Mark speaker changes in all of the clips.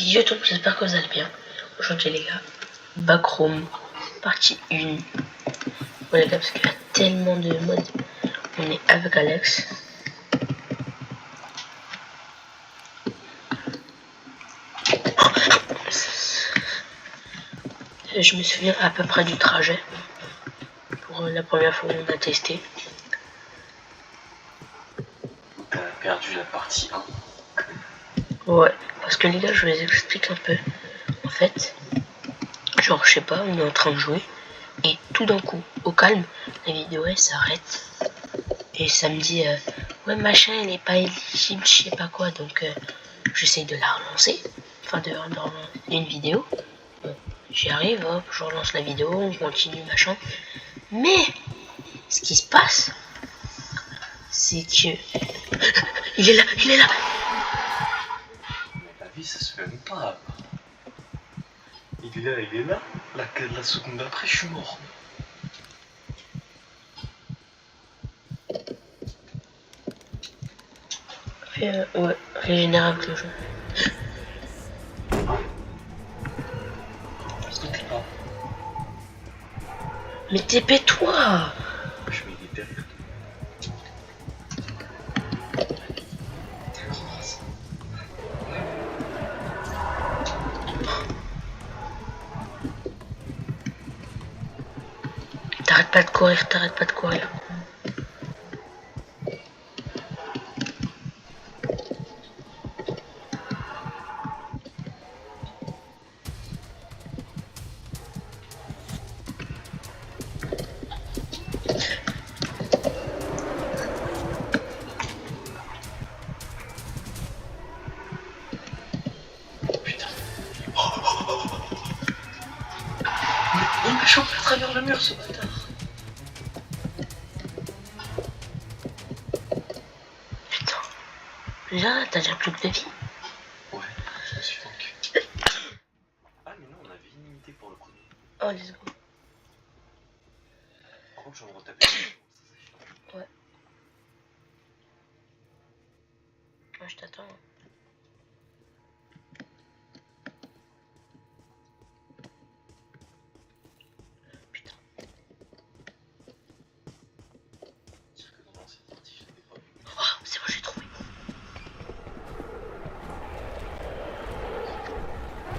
Speaker 1: YouTube, j'espère que vous allez bien. Aujourd'hui les gars, Backroom, partie 1. Bon les gars, parce qu'il y a tellement de modes. On est avec Alex. Je me souviens à peu près du trajet. Pour la première fois où on a testé.
Speaker 2: T'as perdu la partie 1.
Speaker 1: Ouais, parce que les gars, je vous explique un peu. En fait, genre je sais pas, on est en train de jouer. Et tout d'un coup, au calme, la vidéo elle s'arrête. Et ça me dit, ouais machin, elle est pas éligible, je sais pas quoi. Donc j'essaie de la relancer. Enfin de relancer une vidéo. Bon, j'y arrive, hop, je relance la vidéo, on continue, machin. Mais, ce qui se passe, c'est que... Il est là, il est là.
Speaker 2: Mais la vie, ça se fait même pas. Il est là. La seconde après, je suis mort.
Speaker 1: Ouais, régénérable le jeu.
Speaker 2: Ah.
Speaker 1: Mais TP-toi.
Speaker 2: Je mets des derrière.
Speaker 1: T'arrêtes pas de courir, t'arrêtes pas de courir.
Speaker 2: Putain. Mais il m'a chopé à travers le mur, ce bâtard.
Speaker 1: Putain. Déjà, t'as déjà plus que de vie.
Speaker 2: Ouais, je me suis tanké. Ah, mais non, on avait illimité pour le premier.
Speaker 1: Oh, let's go.
Speaker 2: Par contre, je vais me retaper.
Speaker 1: Ouais. Moi, je t'attends. Putain.
Speaker 2: Dire que dans l'ancienne partie, je l'avais pas vu.
Speaker 1: Oh, c'est bon, j'ai trouvé.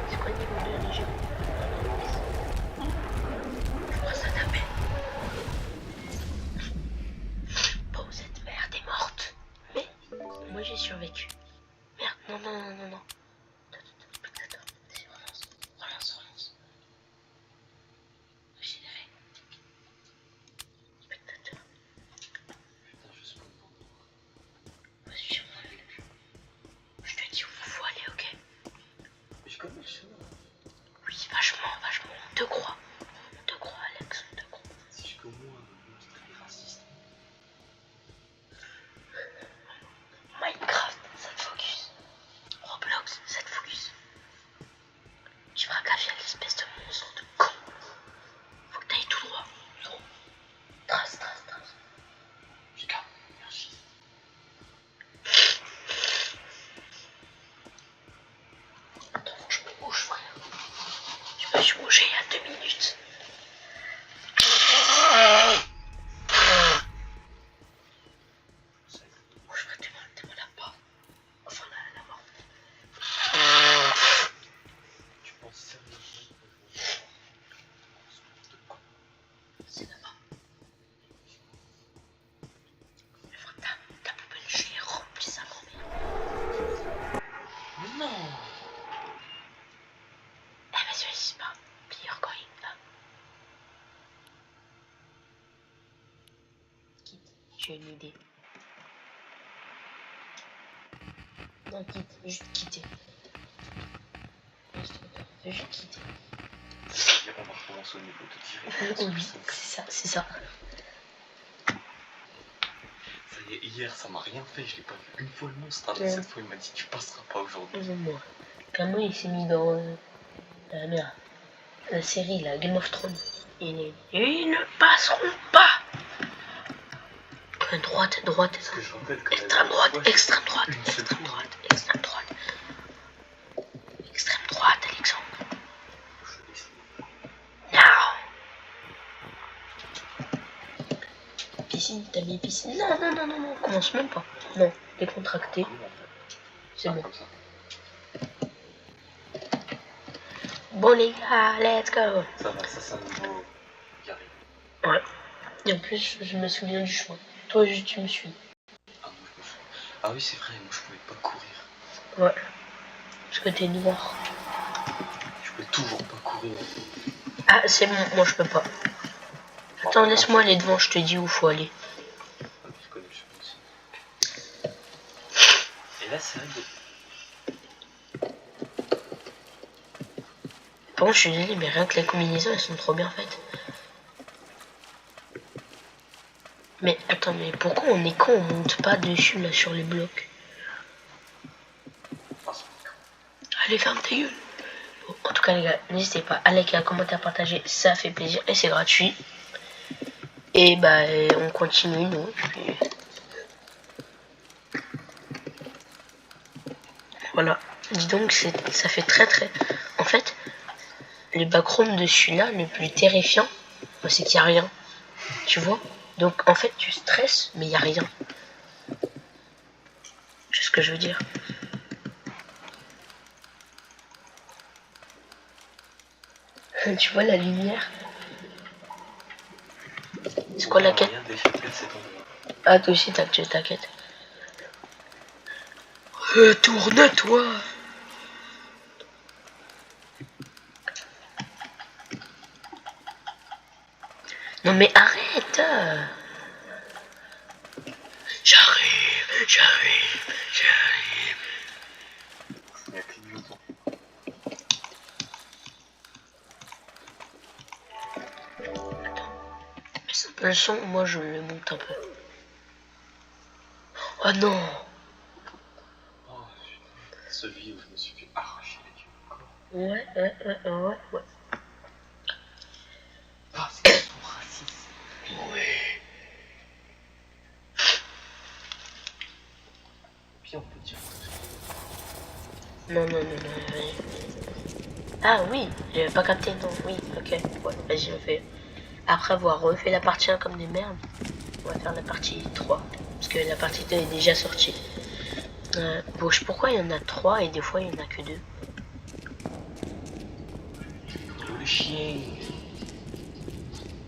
Speaker 1: C'est quoi le niveau de léger? Je crois que ça tapait. Bon, cette merde est morte. Mais moi, j'ai survécu. Merde, non, non, non, non, non. Spectateur. Relance, relance, relance. Généré. Spectateur.
Speaker 2: Putain, je spawn dans le noir.
Speaker 1: Vas-y, je te dis où faut aller, ok?
Speaker 2: Mais je connais le chemin.
Speaker 1: Oui, vachement, vachement. On te croit, Alex, on te croit.
Speaker 2: Si je connais un monstre est raciste.
Speaker 1: Minecraft, ça te focus. Roblox, ça te focus. Tu feras gaffe à l'espèce de monstre de con. Faut que t'ailles tout droit. Trace, trace, trace.
Speaker 2: Putain, merci.
Speaker 1: Attends, faut que je me bouge, frère. Je me suis bougé il y a 2 minutes. Bouge-moi, t'es moi là-bas. Enfin, la mort.
Speaker 2: Tu penses sérieusement que je vais quoi?
Speaker 1: C'est là-bas. Mais frère, ta poubelle, je l'ai remplie sa grand-mère.
Speaker 2: Mais non.
Speaker 1: Eh mais celui-ci pas. Pire quand il va. Quitte, j'ai une idée. Non, quitte, juste quitter. Fais juste quitter.
Speaker 2: On va recommencer au niveau de tirer.
Speaker 1: Oui, c'est ça, c'est ça.
Speaker 2: Ça y est, hier ça m'a rien fait, je l'ai pas vu une fois le monstre. Mais cette fois il m'a dit tu passeras pas aujourd'hui.
Speaker 1: Moi. Comment il s'est mis dans la série, la Game of Thrones. Ils ne passeront pas. Droite, droite,
Speaker 2: Parce que je rappelle que
Speaker 1: extrême droite, extrême droite,
Speaker 2: une seule
Speaker 1: extrême
Speaker 2: fois.
Speaker 1: droite, extrême droite. Extrême piscine, t'as mis piscine. Non, non, non, non, non, commence même pas. Non, décontracté. C'est bon.
Speaker 2: Comme ça.
Speaker 1: Bon les gars, let's go.
Speaker 2: Ça va, ça c'est un niveau carré.
Speaker 1: Ouais. Et en plus, je me souviens du chemin. Toi, juste, tu me suis.
Speaker 2: Ah, moi, je me fous. Ah oui, c'est vrai, moi je pouvais pas courir.
Speaker 1: Ouais. Parce que t'es noir.
Speaker 2: Je peux toujours pas courir.
Speaker 1: Ah, c'est bon, moi je peux pas. Attends, laisse-moi aller devant, je te dis où faut aller.
Speaker 2: Je connais le chemin aussi. Et là, c'est vrai que...
Speaker 1: Par contre, je suis désolé, mais rien que les combinaisons, elles sont trop bien faites. Mais attends, mais pourquoi on est con, on monte pas dessus, là, sur les blocs? Allez, ferme ta gueule. Bon, en tout cas, les gars, n'hésitez pas à liker, à commenter, à partager, ça fait plaisir et c'est gratuit. Et bah, on continue, nous. Puis... Voilà. Dis donc, ça fait très très... En fait, le backrooms de celui-là, le plus terrifiant, bah, c'est qu'il n'y a rien. Tu vois? Donc, en fait, tu stresses, mais il n'y a rien. C'est ce que je veux dire. Tu vois la lumière? C'est quoi la quête? Ah, toi aussi, t'inquiète. Retourne-toi! Non mais arrête! J'arrive.
Speaker 2: Il y a plus de bouton.
Speaker 1: Baisse un peu le son, moi je le monte un peu. Oh non!
Speaker 2: Oh putain, celui où je me suis fait arracher les yeux encore.
Speaker 1: Ouais.
Speaker 2: Ah, c'est ton raciste.
Speaker 1: Ouais.
Speaker 2: Puis on peut dire.
Speaker 1: Non. Ah oui, j'avais pas capté, non, oui, ok. Ouais, vas-y, on fait. Après avoir refait la partie 1 comme des merdes, on va faire la partie 3. Parce que la partie 2 est déjà sortie. Bon, je sais pourquoi il y en a 3 et des fois il y en a que 2.
Speaker 2: Le chien.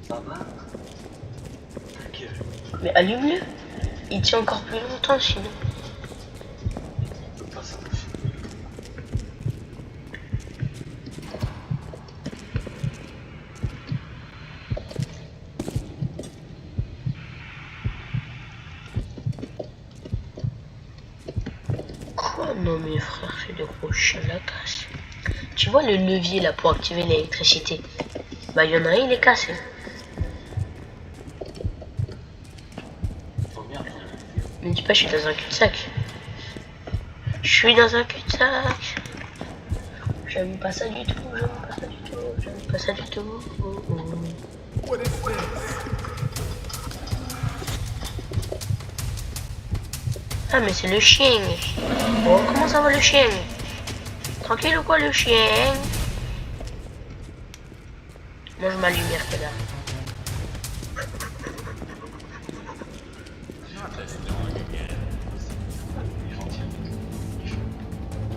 Speaker 2: Ça va? Ta gueule.
Speaker 1: Mais allume-le. Il tient encore plus longtemps sinon.
Speaker 2: Il peut pas s'approcher.
Speaker 1: Quoi? Non mais frère, c'est des gros chiens la casse. Tu vois le levier là pour activer l'électricité? Bah il y en a un, il est cassé.
Speaker 2: Oh merde.
Speaker 1: Ne dis pas je suis dans un cul-de-sac. Je suis dans un cul-de-sac. J'aime pas ça du tout. Ah mais c'est le chien. Bon, comment ça va le chien? Tranquille ou quoi le chien? Mange ma lumière, connard.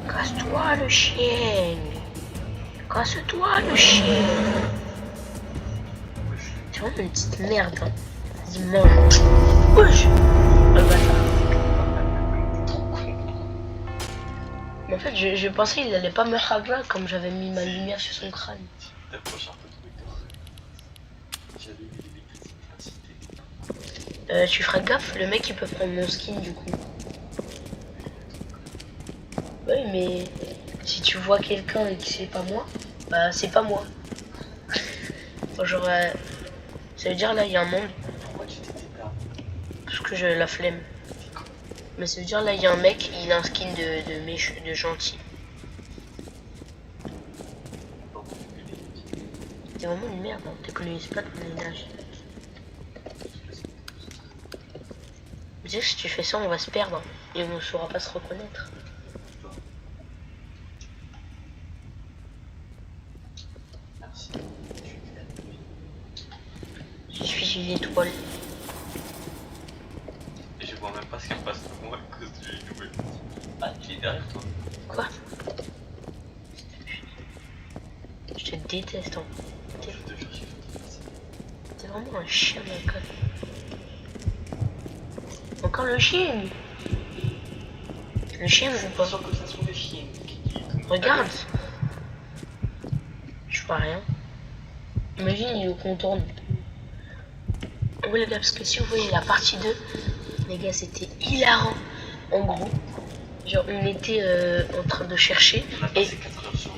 Speaker 1: Casse-toi le chien. Casse-toi le chien. C'est vraiment une petite merde. Hein. Vas-y, mange. Wesh. Oh le bâtard. Mais en fait, je pensais qu'il allait pas me hagla comme j'avais mis ma lumière sur son crâne.
Speaker 2: T'approches un peu trop tard. J'avais mis l'électricité.
Speaker 1: Tu feras gaffe, le mec il peut prendre mon skin du coup. Oui, mais si tu vois quelqu'un et que c'est pas moi, bah c'est pas moi. Genre, ça veut dire là il y a un monde.
Speaker 2: Pourquoi tu t'étais là?
Speaker 1: Parce que j'ai la flemme. Mais ça veut dire là il y a un mec, il a un skin de gentil. T'es vraiment une merde, hein. T'économises pas de ton ménage. Tu sais que si tu fais ça, on va se perdre hein, et on ne saura pas se reconnaître.
Speaker 2: Merci.
Speaker 1: Je suis une étoile.
Speaker 2: parce qu'il passe de moi à cause du nouvel. Ah, il est derrière toi.
Speaker 1: Quoi? Je te déteste, hein.
Speaker 2: Je te jure, j'ai fait.
Speaker 1: T'es vraiment un chien d'école. Encore le chien. Le chien ne joue pas.
Speaker 2: Sans que ça soit le chien.
Speaker 1: Regarde. Je vois rien. Imagine, il nous contourne. Oui les gars, parce que si vous voyez la partie 2, les gars, c'était hilarant. En gros, genre on était en train de chercher.
Speaker 2: On a passé 4 heures sur.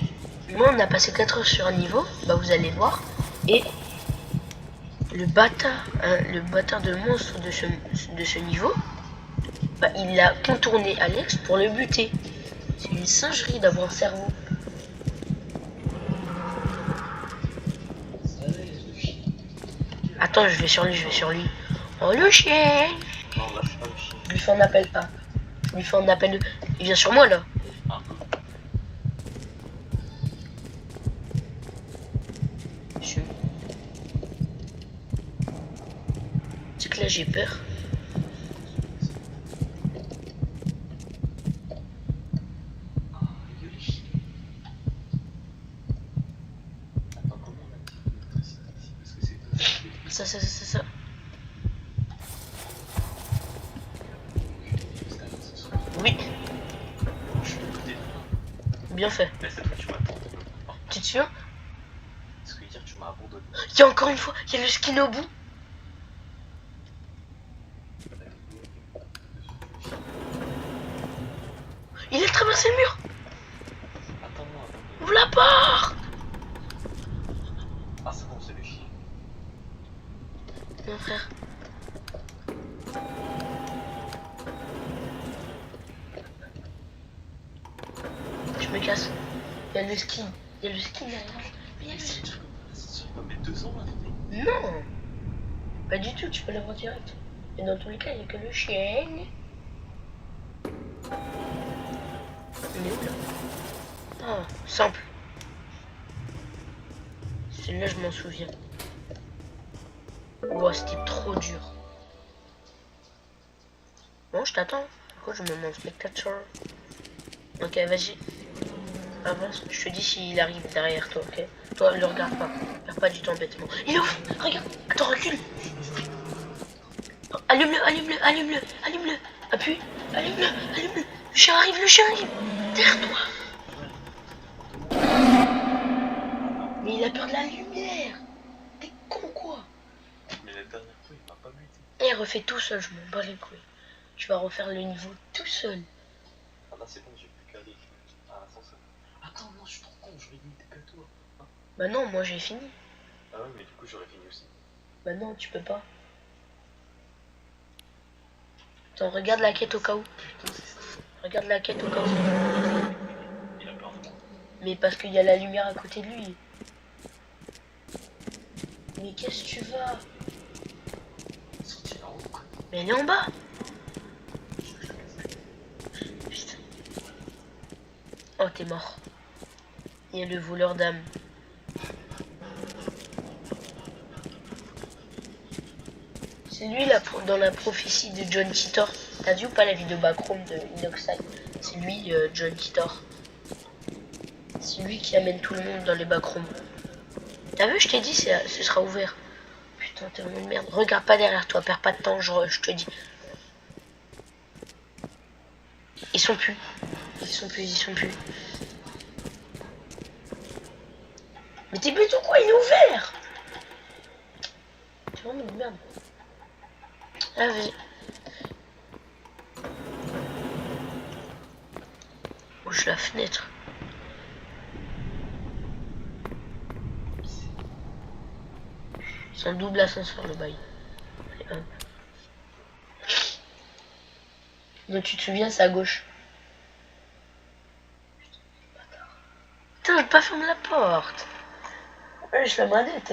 Speaker 1: Moi, on a passé 4 heures sur un niveau, bah vous allez voir. Et le bâtard de monstre de ce niveau, bah, il a contourné Alex pour le buter. C'est une singerie d'avoir un cerveau. Attends, je vais sur lui. Oh le chien!
Speaker 2: Non, là, c'est pas le chien.
Speaker 1: Je lui fais un appel A. Je lui fais un appel. Il vient sur moi là.
Speaker 2: Ah.
Speaker 1: C'est que là j'ai peur.
Speaker 2: Ah, il y a les chiens. Attends, comment on a dit l'électricité ici? Parce que c'est deux.
Speaker 1: Ça. Oui,
Speaker 2: Je suis de côté.
Speaker 1: bien fait.
Speaker 2: Mais cette fois, tu m'as abandonné.
Speaker 1: Tu te souviens?
Speaker 2: Parce que hier, tu m'as abandonné.
Speaker 1: Il y a encore une fois, il y a le skin au bout. Il a traversé le mur.
Speaker 2: Attends-moi.
Speaker 1: Ouvre la porte.
Speaker 2: Ah, c'est bon, c'est le chien.
Speaker 1: Mon frère. Je me casse. Il y a le skin. Il y a le skin derrière. Mais il y a le skin.
Speaker 2: Ça va mettre 2 ans là.
Speaker 1: Non. Pas du tout, tu peux l'avoir direct. Et dans tous les cas, il n'y a que le chien. Il est où là? Ah, simple. Celui-là, je m'en souviens. Ouah, c'était trop dur. Bon, je t'attends. Pourquoi je me mets en spectateur? Ok, vas-y. Avance. Je te dis s'il arrive derrière toi, ok? Toi, le regarde pas. Perds pas du temps bêtement. Il ouvre. Regarde. Attends, recule. Allume-le. Appuie. Allume-le. Le chien arrive. Derrière toi. Mais il a peur de la lumière. T'es con, quoi?
Speaker 2: Mais la dernière fois, il m'a pas buté.
Speaker 1: Et il refait tout seul, je m'en bats les couilles. Je vais refaire le niveau tout seul.
Speaker 2: Ah là, c'est bon, j'ai plus qu'à aller à l'ascenseur. Attends, non, je suis trop con, j'aurais limité que toi. Hein.
Speaker 1: Bah non, moi j'ai fini.
Speaker 2: Ah ouais, mais du coup, j'aurais fini aussi.
Speaker 1: Bah non, tu peux pas. Attends, regarde la quête au cas où.
Speaker 2: Putain, c'est ça.
Speaker 1: Regarde la quête au cas où.
Speaker 2: Il a peur de moi.
Speaker 1: Mais parce qu'il y a la lumière à côté de lui. Mais qu'est-ce que tu vas?
Speaker 2: Sorti là en haut.
Speaker 1: Mais elle est en bas. Putain. Oh, t'es mort. Il y a le voleur d'âme. C'est lui là, dans la prophétie de John Titor. T'as vu ou pas la vidéo backroom de Inoxide? C'est lui, John Titor. C'est lui qui amène tout le monde dans les backrooms. T'as vu, je t'ai dit, ce sera ouvert. Putain, t'es vraiment une merde. Regarde pas derrière toi, perds pas de temps, je te dis. Ils sont plus. Mais t'es bête ou quoi? Il est ouvert. T'es vraiment une merde. Ah, vas-y. Bouge la fenêtre. C'est un double ascenseur le bail. Allez, hop. Donc tu te souviens, c'est à gauche. Putain, j'ai pas fermé la porte. Ouais, je la manette.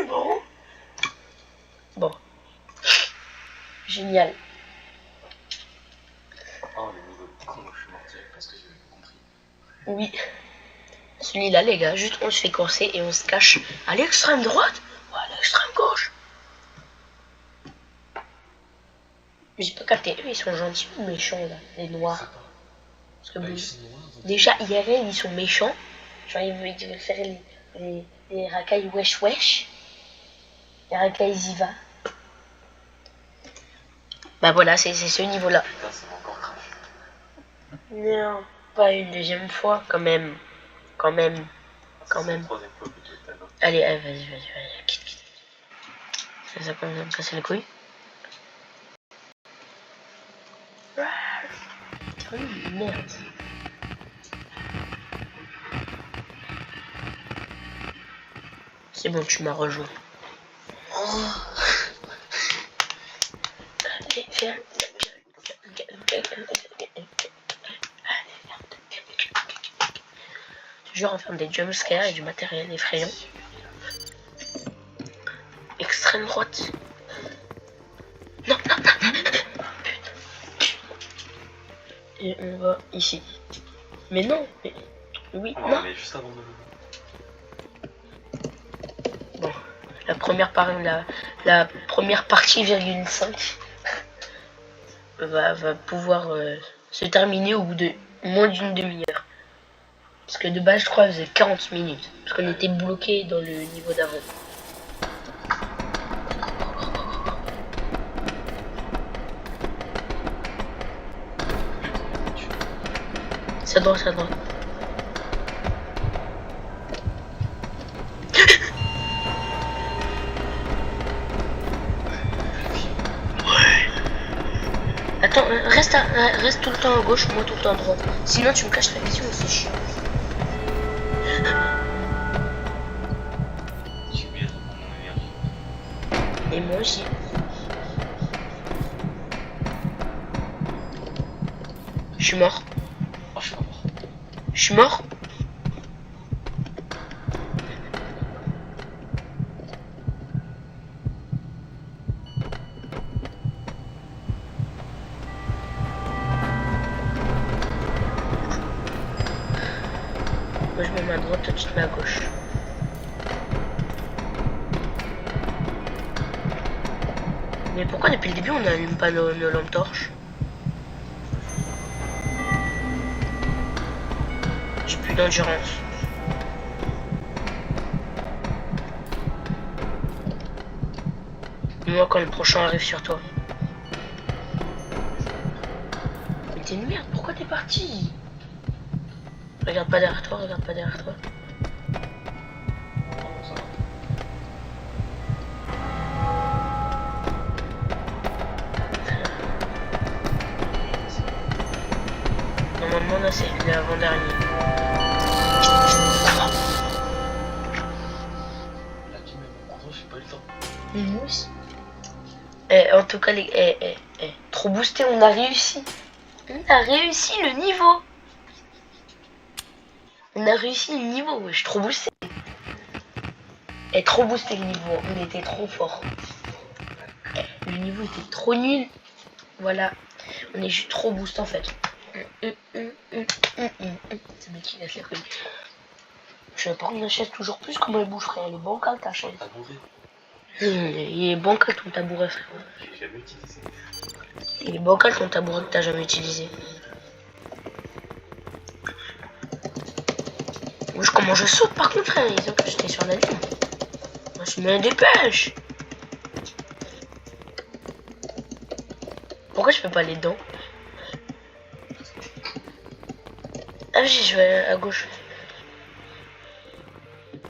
Speaker 1: Bon. Bon. Génial.
Speaker 2: Oh, le niveau de con, je suis mort direct parce que j'ai compris.
Speaker 1: Oui. Celui-là, les gars, juste on se fait courser et on se cache à l'extrême droite ou à l'extrême gauche. J'ai pas capté. Eux, ils sont gentils ou méchants, là, les noirs? Parce que
Speaker 2: Bah,
Speaker 1: bon,
Speaker 2: ils sont noirs, donc
Speaker 1: déjà, IRL, ils sont méchants. Genre, ils veulent faire les racailles wesh wesh. Les racailles Ziva. Bah voilà, c'est ce niveau-là.
Speaker 2: putain, ça va encore cracher.
Speaker 1: Non, pas une deuxième fois, quand même. Quand même. Quand
Speaker 2: C'est la
Speaker 1: même.
Speaker 2: troisième fois que tu étais là.
Speaker 1: Allez, vas-y, quitte, quitte. C'est ça comme ça me casser les couilles. Merde. C'est bon, tu m'as rejoint. Oh. Allez, viens. Toujours en faire des jumpscares et du matériel effrayant. Extrême droite. Non, non, non. Putain. Et on va ici. Mais non, mais... Oui,
Speaker 2: On va
Speaker 1: non.
Speaker 2: aller juste avant de...
Speaker 1: Bon, la première partie, virgule 5 va pouvoir se terminer au bout de moins d'une demi-heure. Parce que de base, je crois, elle faisait 40 minutes. Parce qu'on était bloqué dans le niveau d'avant. C'est à droite, c'est à droite. Attends, reste tout le temps à gauche, moi tout le temps à droite. Sinon tu me caches la vision et c'est chiant.
Speaker 2: J'ai oublié de prendre mon énergie.
Speaker 1: Et moi aussi. Je suis mort.
Speaker 2: Oh, je suis pas mort.
Speaker 1: Je suis mort. Moi je me mets à droite, toi tu te mets à gauche. Mais pourquoi depuis le début on n'allume pas nos lampes torches? J'ai plus d'endurance. Dis-moi quand le prochain arrive sur toi. Mais t'es une merde, pourquoi t'es parti? Regarde pas derrière toi, regarde pas derrière toi.
Speaker 2: Oh, ça va.
Speaker 1: Normalement là c'est l'avant-dernier.
Speaker 2: Il a dit même en courant, j'ai pas eu le temps.
Speaker 1: Mais moi aussi. En tout cas, trop boosté, on a réussi. On a réussi le niveau. On a réussi le niveau, wesh, trop boosté. Trop boosté le niveau, on était trop fort. Le niveau était trop nul. Voilà, on est juste trop boost en fait. C'est moi qui casse la couille. Je vais prendre ma chaise toujours plus, comment elle bouge, frère. Elle est bancale ta chaise.
Speaker 2: Tabouret.
Speaker 1: Il est bancal ton tabouret, frère.
Speaker 2: J'ai jamais utilisé.
Speaker 1: Il est bancal ton tabouret que t'as jamais utilisé. Wesh, comment je saute par contre, frère. Ils ont que j'étais sur la ligne. Moi, je me dépêche. Pourquoi je fais pas les dents? Ah oui, je vais à gauche.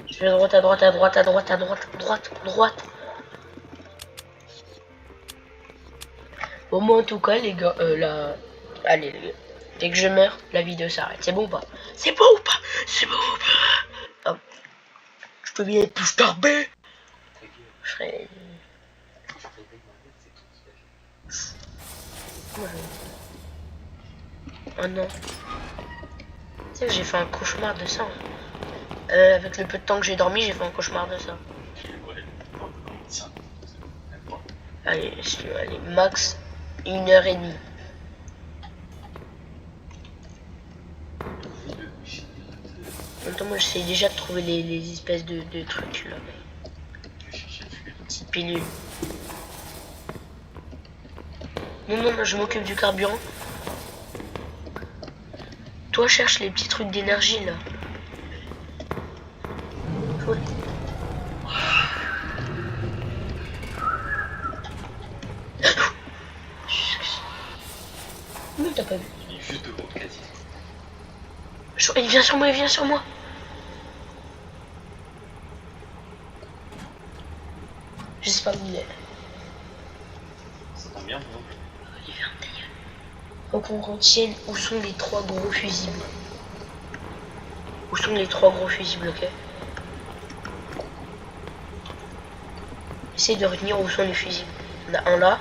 Speaker 1: Je vais à droite, à droite, à droite, à droite, à droite, à droite, à droite. Bon, moi en tout cas, les gars, là. Allez, les gars. Dès que je meurs, la vidéo s'arrête. C'est bon ou pas? C'est bon ou pas? C'est bon ou pas? Hop. Je peux bien être plus tarbé. Je ferai. Oh non. Tu sais que j'ai fait un cauchemar de ça. Avec le peu de temps que j'ai dormi, j'ai fait un cauchemar de ça. Allez, allez, max 1h30. Maintenant, moi, j'essaie déjà de trouver les espèces de trucs là. Petite pilule. Non, je m'occupe du carburant. Toi, cherche les petits trucs d'énergie, là. Ouais. Non, t'as pas vu.
Speaker 2: Il est juste devant le casier.
Speaker 1: Il vient sur moi. Je sais pas où il est.
Speaker 2: Ça tombe bien, par exemple.
Speaker 1: Il ferme ta gueule. Faut qu'on retienne où sont les 3 gros fusibles. Où sont les 3 gros fusibles, ok? Essaye de retenir où sont les fusibles. On a un là.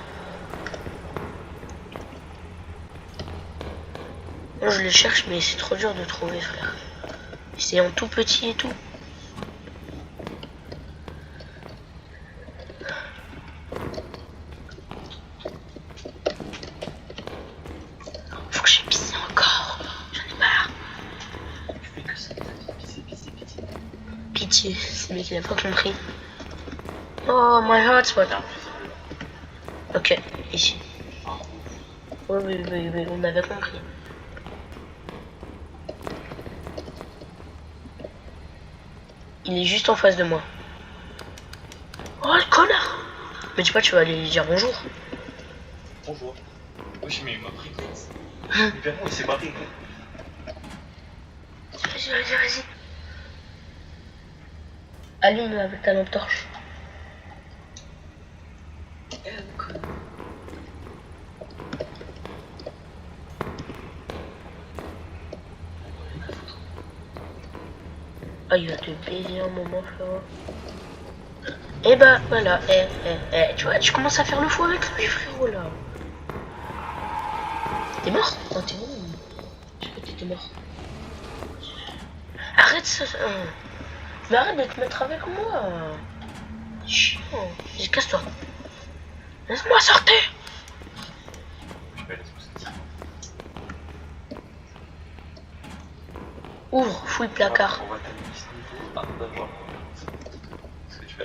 Speaker 1: Moi je les cherche mais c'est trop dur de trouver, frère. C'est en tout petit et tout. Faut que j'ai pissé encore. J'en ai marre.
Speaker 2: Tu fais que ça, pisser.
Speaker 1: Pitié, c'est mec il a pas compris. Oh my hotspot. Ok, ici. Oui, on avait compris. Il est juste en face de moi. Oh le connard! Mais tu sais pas, tu vas aller lui dire bonjour.
Speaker 2: Bonjour. Oui, mais il m'a pris. Hyper bon, il s'est barré.
Speaker 1: Vas-y. Allume avec ta lampe torche. Ah, il va te baiser un moment, frérot. Et bah, voilà. Tu vois, tu commences à faire le fou avec lui, frérot, là. T'es mort? Oh, t'es mort. Je sais que t'étais mort. Arrête ça. Mais arrête de te mettre avec moi. Chiant. Vas-y, casse-toi. Laisse-moi sortir. Ouvre, fouille le placard.
Speaker 2: On va terminer ce niveau. Ah, d'accord. Ce que tu fais.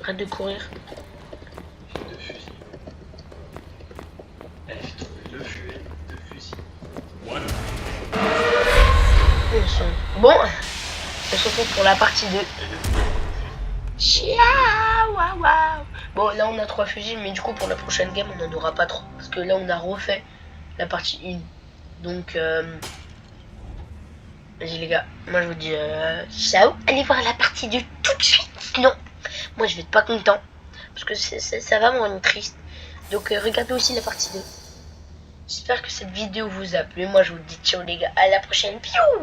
Speaker 1: Arrête de courir.
Speaker 2: J'ai 2 fusils. J'ai trouvé le fuel, 2 fusils. Voilà.
Speaker 1: Bon, on se retrouve pour la partie 2. Ciao, waouh. Bon, là on a 3 fusils, mais du coup pour la prochaine game on n'en aura pas trop. Parce que là on a refait la partie 1. Donc, vas-y les gars, moi je vous dis ciao. Allez voir la partie 2 tout de suite. Sinon, moi je vais être pas content. Parce que ça va me rendre triste. Donc regardez aussi la partie 2. J'espère que cette vidéo vous a plu. Moi je vous dis ciao les gars, à la prochaine. Piou.